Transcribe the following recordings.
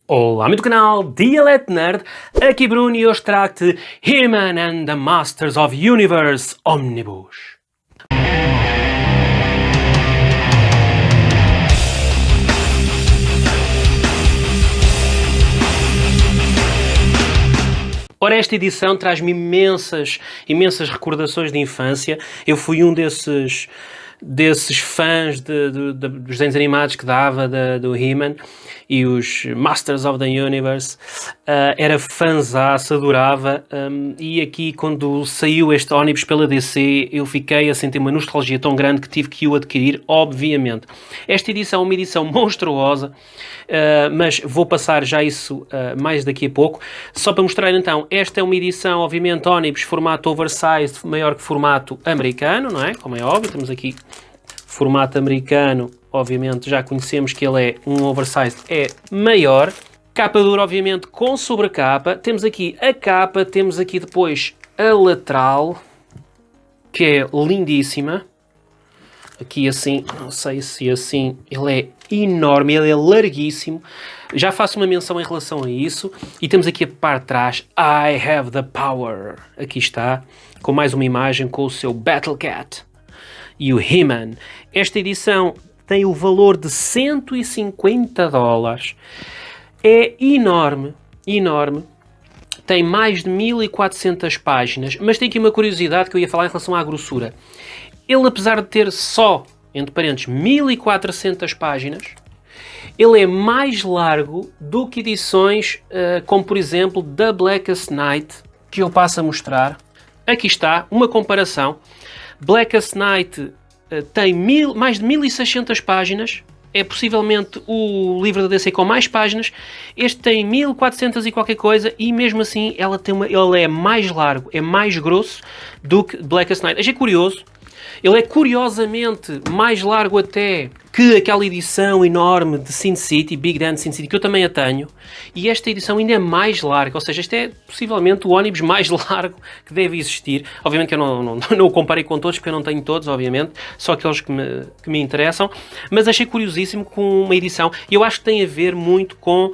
Olá, amigo do canal Dialect Nerd, aqui Bruno e hoje trago-te He-Man and the Masters of Universe Omnibus. Ora, esta edição traz-me imensas recordações de infância. Eu fui um desses fãs dos desenhos animados que dava do He-Man e os Masters of the Universe. Era fãzaço, adorava, e aqui quando saiu este ónibus pela DC eu fiquei a sentir uma nostalgia tão grande que tive que o adquirir, obviamente. Esta edição é uma edição monstruosa, mas vou passar já isso mais daqui a pouco. Só para mostrar então, esta é uma edição obviamente ónibus, formato oversized, maior que formato americano, não é? Como é óbvio, temos aqui formato americano, obviamente já conhecemos que ele é um oversized, é maior. Capa dura, obviamente, com sobrecapa. Temos aqui a capa, temos aqui depois a lateral, que é lindíssima. Aqui assim, não sei se assim, ele é enorme, ele é larguíssimo. Já faço uma menção em relação a isso. E temos aqui a parte de trás, I have the power. Aqui está, com mais uma imagem com o seu Battle Cat e o He-Man. Esta edição tem o valor de $150. É enorme, enorme. Tem mais de 1400 páginas, mas tem aqui uma curiosidade que eu ia falar em relação à grossura. Ele, apesar de ter só, entre parênteses, 1400 páginas, ele é mais largo do que edições como, por exemplo, The Blackest Night, que eu passo a mostrar. Aqui está, uma comparação. Blackest Night tem mais de 1600 páginas, é possivelmente o livro da DC com mais páginas. Este tem 1400 e qualquer coisa, e mesmo assim ele é mais largo, é mais grosso do que Blackest Night. Achei curioso. Ele é curiosamente mais largo até que aquela edição enorme de Sin City, Big Dan Sin City, que eu também a tenho. E esta edição ainda é mais larga, ou seja, este é possivelmente o ónibus mais largo que deve existir. Obviamente que eu não o comparei com todos, porque eu não tenho todos, obviamente, só aqueles que me interessam. Mas achei curiosíssimo com uma edição, e eu acho que tem a ver muito com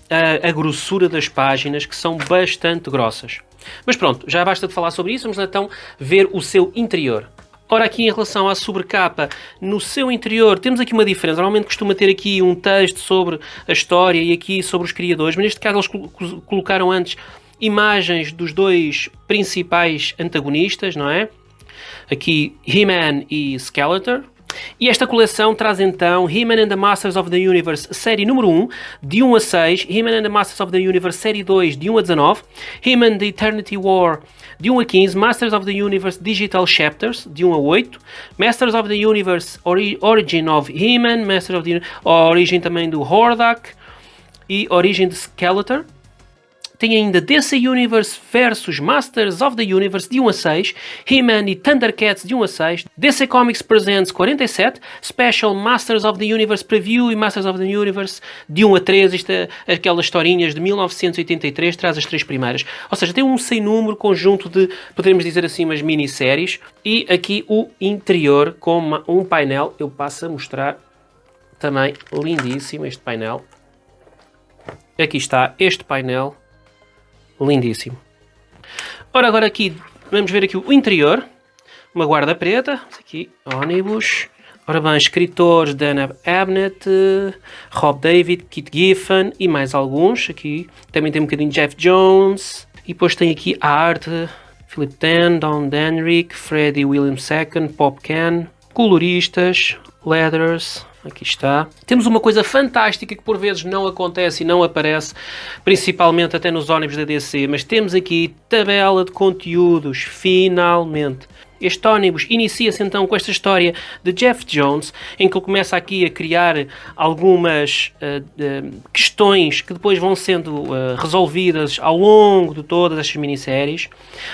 a grossura das páginas, que são bastante grossas. Mas pronto, já basta de falar sobre isso, vamos então ver o seu interior. Ora, aqui em relação à sobrecapa, no seu interior temos aqui uma diferença. Normalmente costuma ter aqui um texto sobre a história e aqui sobre os criadores, mas neste caso eles colocaram antes imagens dos dois principais antagonistas, não é? Aqui He-Man e Skeletor. E esta coleção traz então He-Man and the Masters of the Universe série número 1, de 1 a 6, He-Man and the Masters of the Universe série 2, de 1 a 19, He-Man The Eternity War, de 1 a 15, Masters of the Universe Digital Chapters, de 1 a 8, Masters of the Universe Origin of He-Man, Masters of the Origin também do Hordak e Origin de Skeletor. Tem ainda DC Universe vs Masters of the Universe de 1 a 6, He-Man e Thundercats de 1 a 6, DC Comics Presents 47, Special Masters of the Universe Preview e Masters of the Universe de 1 a 3, isto é aquelas historinhas de 1983, traz as 3 primeiras. Ou seja, tem um sem número conjunto de, poderíamos dizer assim, umas minisséries. E aqui o interior com um painel, eu passo a mostrar, também lindíssimo este painel. Aqui está este painel. Lindíssimo. Ora, agora aqui, vamos ver aqui o interior. Uma guarda preta. Aqui, Omnibus. Ora bem, escritores Dan Abnett, Rob David, Kit Giffen e mais alguns. Aqui também tem um bocadinho de Jeff Jones. E depois tem aqui a arte. Philip Tan, Don Denrick, Freddie William II, Pop Can. Coloristas, Leathers. Aqui está. Temos uma coisa fantástica que por vezes não acontece e não aparece, principalmente até nos ónibus da DC, mas temos aqui tabela de conteúdos, finalmente. Este ónibus inicia-se então com esta história de Jeff Jones, em que ele começa aqui a criar algumas questões que depois vão sendo resolvidas ao longo de todas estas minisséries.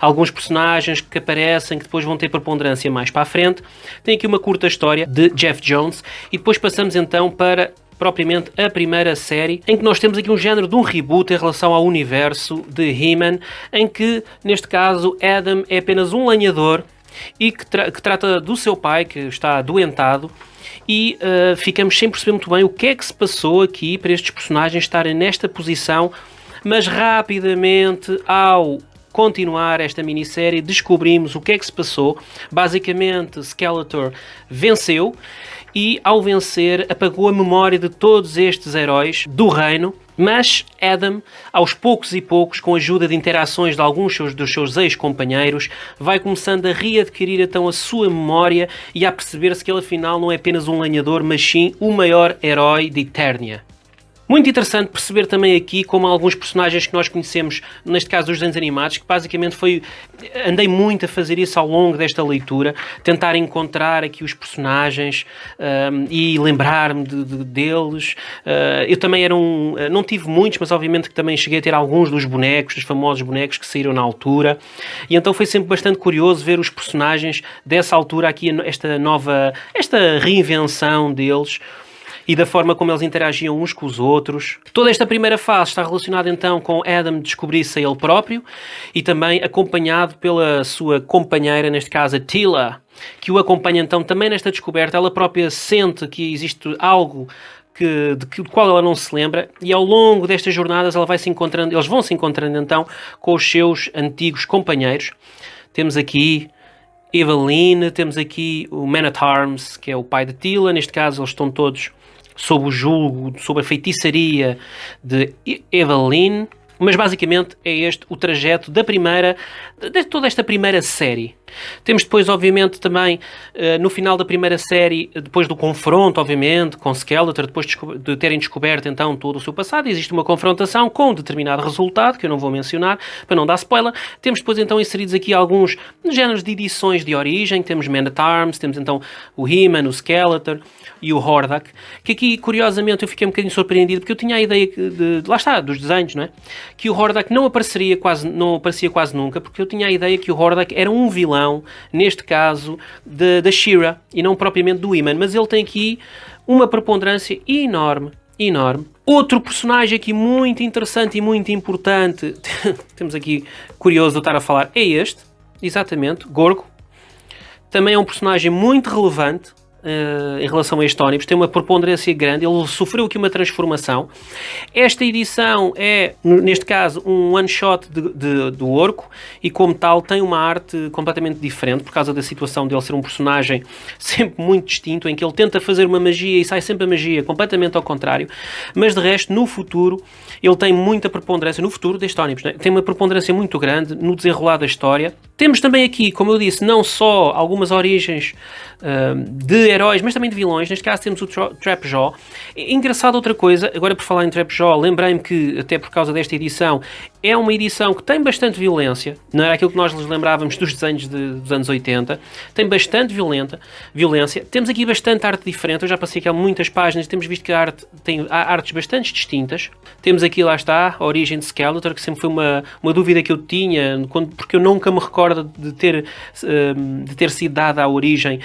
Alguns personagens que aparecem que depois vão ter preponderância mais para a frente. Tem aqui uma curta história de Jeff Jones e depois passamos então para propriamente a primeira série, em que nós temos aqui um género de um reboot em relação ao universo de He-Man, em que, neste caso, Adam é apenas um lenhador e que trata do seu pai, que está adoentado, e ficamos sem perceber muito bem o que é que se passou aqui para estes personagens estarem nesta posição, mas rapidamente, ao continuar esta minissérie, descobrimos o que é que se passou. Basicamente, Skeletor venceu e, ao vencer, apagou a memória de todos estes heróis do reino, mas Adam, aos poucos e poucos, com a ajuda de interações de alguns dos seus ex-companheiros, vai começando a readquirir então a sua memória e a perceber-se que ele afinal não é apenas um lenhador, mas sim o maior herói de Eternia. Muito interessante perceber também aqui como alguns personagens que nós conhecemos, neste caso dos desenhos animados, que basicamente andei muito a fazer isso ao longo desta leitura, tentar encontrar aqui os personagens e lembrar-me deles. Eu também não tive muitos, mas obviamente que também cheguei a ter alguns dos bonecos, dos famosos bonecos que saíram na altura, e então foi sempre bastante curioso ver os personagens dessa altura aqui, esta reinvenção deles, e da forma como eles interagiam uns com os outros. Toda esta primeira fase está relacionada então com Adam descobrir-se a ele próprio e também acompanhado pela sua companheira, neste caso a Teela, que o acompanha então também nesta descoberta. Ela própria sente que existe algo do qual ela não se lembra, e ao longo destas jornadas eles vão se encontrando então com os seus antigos companheiros. Temos aqui Evelyn, temos aqui o Man-at-Arms, que é o pai de Teela. Neste caso eles estão todos sob o julgo, sob a feitiçaria de Evelyn, mas basicamente é este o trajeto de toda esta primeira série. Temos depois, obviamente, também, no final da primeira série, depois do confronto, obviamente, com Skeletor, depois de terem descoberto, então, todo o seu passado, existe uma confrontação com um determinado resultado, que eu não vou mencionar, para não dar spoiler. Temos depois, então, inseridos aqui alguns géneros de edições de origem. Temos Man-at-Arms, temos, então, o He-Man, o Skeletor e o Hordak, que aqui, curiosamente, eu fiquei um bocadinho surpreendido, porque eu tinha a ideia lá está, dos desenhos, não é? Que o Hordak não aparecia quase nunca, porque eu tinha a ideia que o Hordak era um vilão, neste caso, da She-Ra, e não propriamente do He-Man, mas ele tem aqui uma preponderância enorme. Outro personagem aqui muito interessante e muito importante, temos aqui, curioso de eu estar a falar, é este, exatamente, Gorgo. Também é um personagem muito relevante em relação a este ónibus, tem uma preponderância grande, ele sofreu aqui uma transformação. Esta edição é, neste caso, um one-shot do Orco, e como tal tem uma arte completamente diferente, por causa da situação dele ser um personagem sempre muito distinto, em que ele tenta fazer uma magia e sai sempre a magia completamente ao contrário, mas de resto, no futuro, ele tem muita preponderância, no futuro deste ónibus, né? Tem uma preponderância muito grande no desenrolar da história. Temos também aqui, como eu disse, não só algumas origens de heróis, mas também de vilões. Neste caso temos o Trapjaw. Engraçado outra coisa, agora por falar em Trapjaw, lembrei-me que, até por causa desta edição, é uma edição que tem bastante violência, não era aquilo que nós nos lembrávamos dos desenhos dos anos 80, tem bastante violência, temos aqui bastante arte diferente. Eu já passei aqui há muitas páginas, temos visto que há artes bastante distintas. Temos aqui, lá está, a origem de Skeletor, que sempre foi uma dúvida que eu tinha, porque eu nunca me recordo de ter sido dada a origem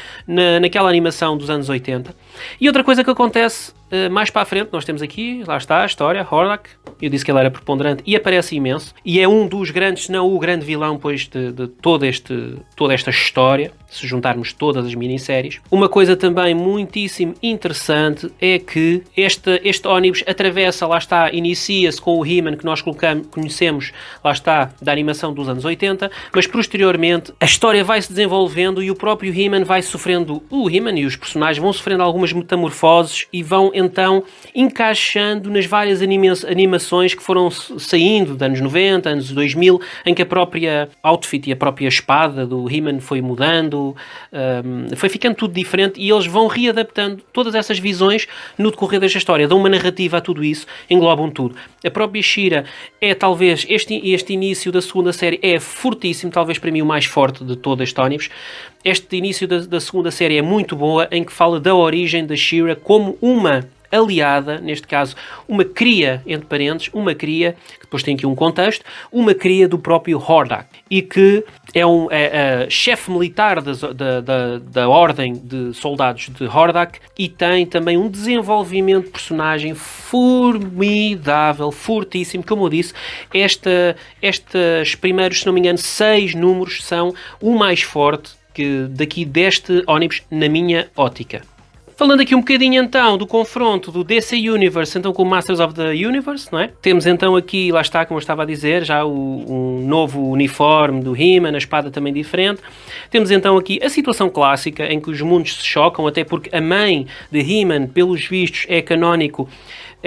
naquela animação dos anos 80. E outra coisa que acontece mais para a frente, nós temos aqui, lá está a história, Hordak. Eu disse que ele era preponderante e aparece imenso, e é um dos grandes, se não o grande vilão, pois, de toda esta história, se juntarmos todas as minisséries. Uma coisa também muitíssimo interessante é que este ónibus atravessa, lá está, inicia-se com o He-Man que nós conhecemos, lá está, da animação dos anos 80, mas posteriormente a história vai se desenvolvendo e o próprio He-Man vai sofrendo, o He-Man e os personagens vão sofrendo algumas metamorfoses e vão então encaixando nas várias animações que foram saindo dos anos 90, anos 2000, em que a própria outfit e a própria espada do He-Man foi mudando, foi ficando tudo diferente, e eles vão readaptando todas essas visões no decorrer desta história, dão uma narrativa a tudo isso, englobam tudo. A própria She-Ra é talvez, este início da segunda série é fortíssimo, talvez para mim o mais forte de todo este ónibus. Este início da segunda série é muito boa, em que fala da origem da She-Ra como uma aliada, neste caso uma cria, entre parênteses, uma cria, que depois tem aqui um contexto, uma cria do próprio Hordak, e que é chefe militar da ordem de soldados de Hordak, e tem também um desenvolvimento de personagem formidável, fortíssimo. Como eu disse, estes primeiros, se não me engano, 6 números são o mais forte daqui deste ónibus, na minha ótica. Falando aqui um bocadinho então do confronto do DC Universe então com o Masters of the Universe, não é? Temos então aqui, lá está, como eu estava a dizer, já o novo uniforme do He-Man, a espada também diferente. Temos então aqui a situação clássica em que os mundos se chocam, até porque a mãe de He-Man, pelos vistos, é canónico,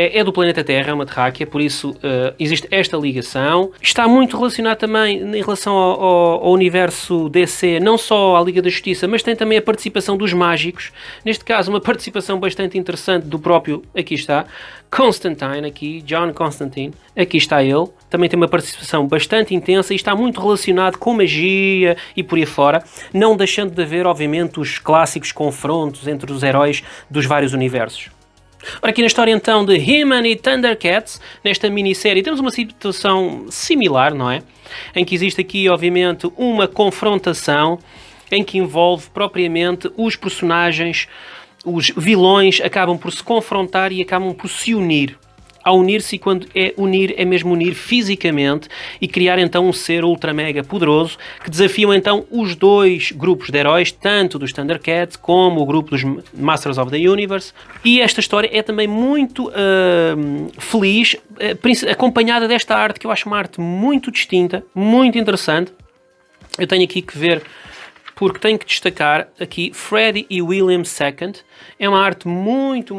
é do planeta Terra, é uma terráquea, por isso existe esta ligação. Está muito relacionado também em relação ao universo DC, não só à Liga da Justiça, mas tem também a participação dos mágicos. Neste caso, uma participação bastante interessante do próprio, aqui está, Constantine, aqui, John Constantine, aqui está ele. Também tem uma participação bastante intensa e está muito relacionado com magia e por aí fora, não deixando de haver, obviamente, os clássicos confrontos entre os heróis dos vários universos. Ora, aqui na história então de He-Man e Thundercats, nesta minissérie, temos uma situação similar, não é? Em que existe aqui, obviamente, uma confrontação em que envolve propriamente os personagens, os vilões acabam por se confrontar e acabam por se unir. Ao unir-se, e quando é unir, é mesmo unir fisicamente e criar então um ser ultra mega poderoso que desafiam então os dois grupos de heróis, tanto dos Thundercats como o grupo dos Masters of the Universe. E esta história é também muito feliz, acompanhada desta arte que eu acho uma arte muito distinta, muito interessante. Eu tenho aqui que ver, porque tenho que destacar aqui Freddy e William II. É uma arte muito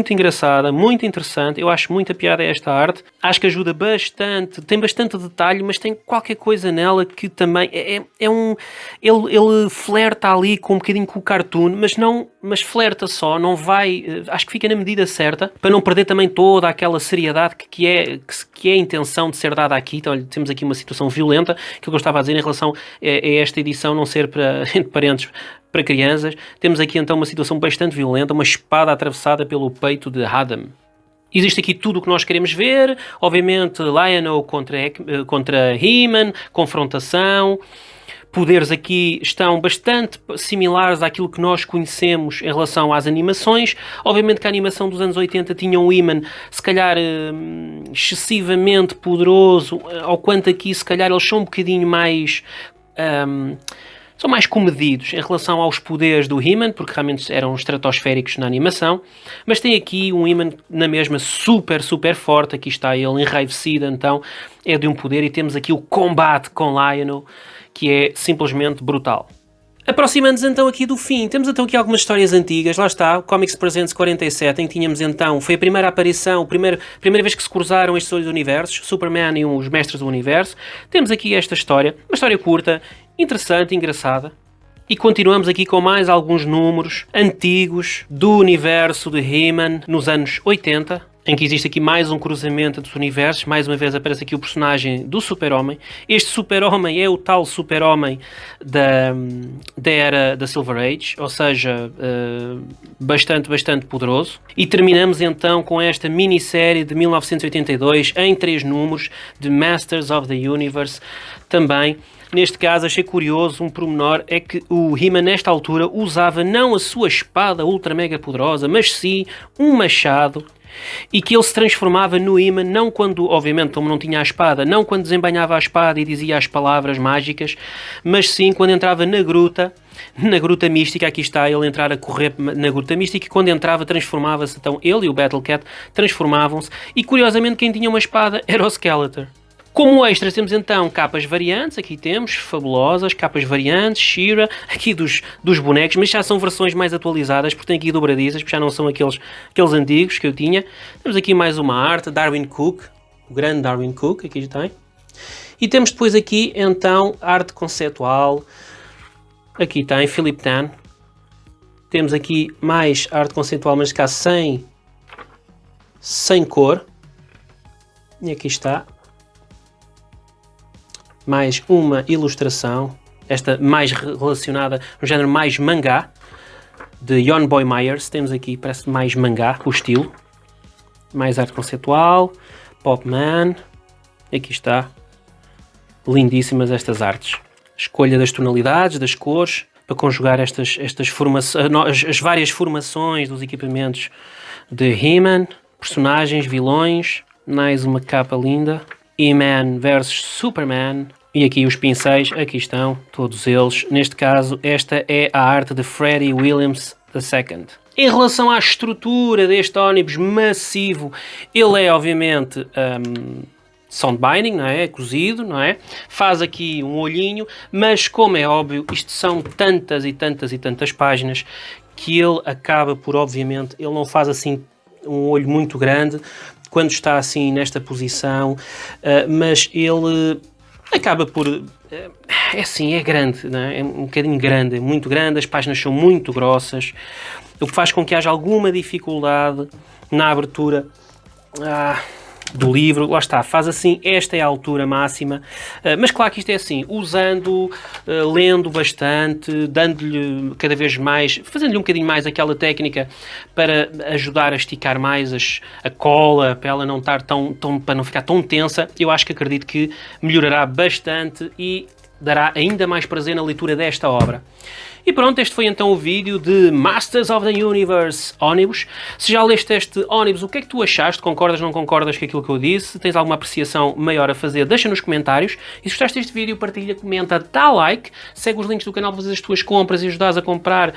engraçada, muito interessante. Eu acho muita piada esta arte. Acho que ajuda bastante, tem bastante detalhe, mas tem qualquer coisa nela que também ele flerta ali com um bocadinho com o cartoon, mas flerta só, não vai, acho que fica na medida certa, para não perder também toda aquela seriedade que é a intenção de ser dada aqui. Então, olha, temos aqui uma situação violenta, que eu estava a dizer em relação a esta edição não ser para, entre parentes, para crianças. Temos aqui então uma situação bastante violenta, uma espada atravessada pelo peito de Adam. Existe aqui tudo o que nós queremos ver, obviamente Lion-O contra He-Man, confrontação. Poderes aqui estão bastante similares àquilo que nós conhecemos em relação às animações. Obviamente que a animação dos anos 80 tinha um He-Man, se calhar, excessivamente poderoso, ao quanto aqui, se calhar, eles são um bocadinho mais... são mais comedidos em relação aos poderes do He-Man, porque realmente eram estratosféricos na animação, mas tem aqui um He-Man na mesma super forte. Aqui está ele enraivecido, então é de um poder, e temos aqui o combate com Lion-O, que é simplesmente brutal. Aproximando-nos então aqui do fim, temos então aqui algumas histórias antigas. Lá está, o Comics Presents 47, em que tínhamos então, foi a primeira aparição, a primeira vez que se cruzaram estes dois universos, Superman e os Mestres do Universo. Temos aqui esta história, uma história curta, interessante, engraçada. E continuamos aqui com mais alguns números antigos do universo de He-Man nos anos 80, em que existe aqui mais um cruzamento dos universos. Mais uma vez aparece aqui o personagem do Super-Homem. Este Super-Homem é o tal Super-Homem da era da Silver Age, ou seja, bastante poderoso. E terminamos então com esta minissérie de 1982 em 3 números de Masters of the Universe também. Neste caso, achei curioso um pormenor, é que o He-Man nesta altura usava não a sua espada ultra mega poderosa, mas sim um machado, e que ele se transformava no He-Man não quando, obviamente, como não tinha a espada, não quando desembainhava a espada e dizia as palavras mágicas, mas sim quando entrava na gruta mística. Aqui está ele entrar a correr na gruta mística, e quando entrava transformava-se, então ele e o Battle Cat transformavam-se, e curiosamente quem tinha uma espada era o Skeletor. Como extras temos então capas variantes, aqui temos, fabulosas, capas variantes, She-Ra, aqui dos bonecos, mas já são versões mais atualizadas, porque tem aqui dobradiças, porque já não são aqueles antigos que eu tinha. Temos aqui mais uma arte, Darwin Cook, o grande Darwin Cook, aqui já tem. E temos depois aqui então arte conceitual, aqui tem Philip Tan. Temos aqui mais arte conceitual, mas cá sem cor, e aqui está. Mais uma ilustração, esta mais relacionada, um género mais mangá, de John Boy Myers. Temos aqui, parece mais mangá, o estilo. Mais arte conceitual, Popman, aqui está. Lindíssimas estas artes. Escolha das tonalidades, das cores, para conjugar estas formações, as várias formações dos equipamentos de He-Man, personagens, vilões. Mais uma capa linda. He-Man versus Superman. E aqui os pincéis, aqui estão todos eles. Neste caso, esta é a arte de Freddie Williams II. Em relação à estrutura deste ónibus massivo, ele é obviamente sound binding, não é? Cozido, não é? Faz aqui um olhinho, mas como é óbvio, isto são tantas e tantas e tantas páginas que ele acaba por, obviamente, ele não faz assim um olho muito grande quando está assim nesta posição, mas ele acaba por... é assim, é grande, não é? É um bocadinho grande, é muito grande, as páginas são muito grossas, o que faz com que haja alguma dificuldade na abertura do livro. Lá está, faz assim, esta é a altura máxima, mas claro que isto é assim, usando, lendo bastante, dando-lhe cada vez mais, fazendo-lhe um bocadinho mais aquela técnica para ajudar a esticar mais a cola, para ela não estar para não ficar tão tensa. Eu acho que acredito que melhorará bastante e dará ainda mais prazer na leitura desta obra. E pronto, este foi então o vídeo de Masters of the Universe Ónibus. Se já leste este ónibus, o que é que tu achaste? Concordas, não concordas com aquilo que eu disse? Tens alguma apreciação maior a fazer? Deixa nos comentários. E se gostaste deste vídeo, partilha, comenta, dá like, segue os links do canal para fazer as tuas compras e ajudares a comprar.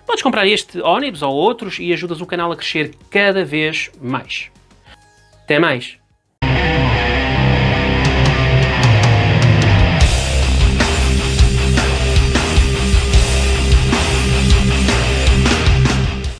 Podes comprar este ónibus ou outros e ajudas o canal a crescer cada vez mais. Até mais!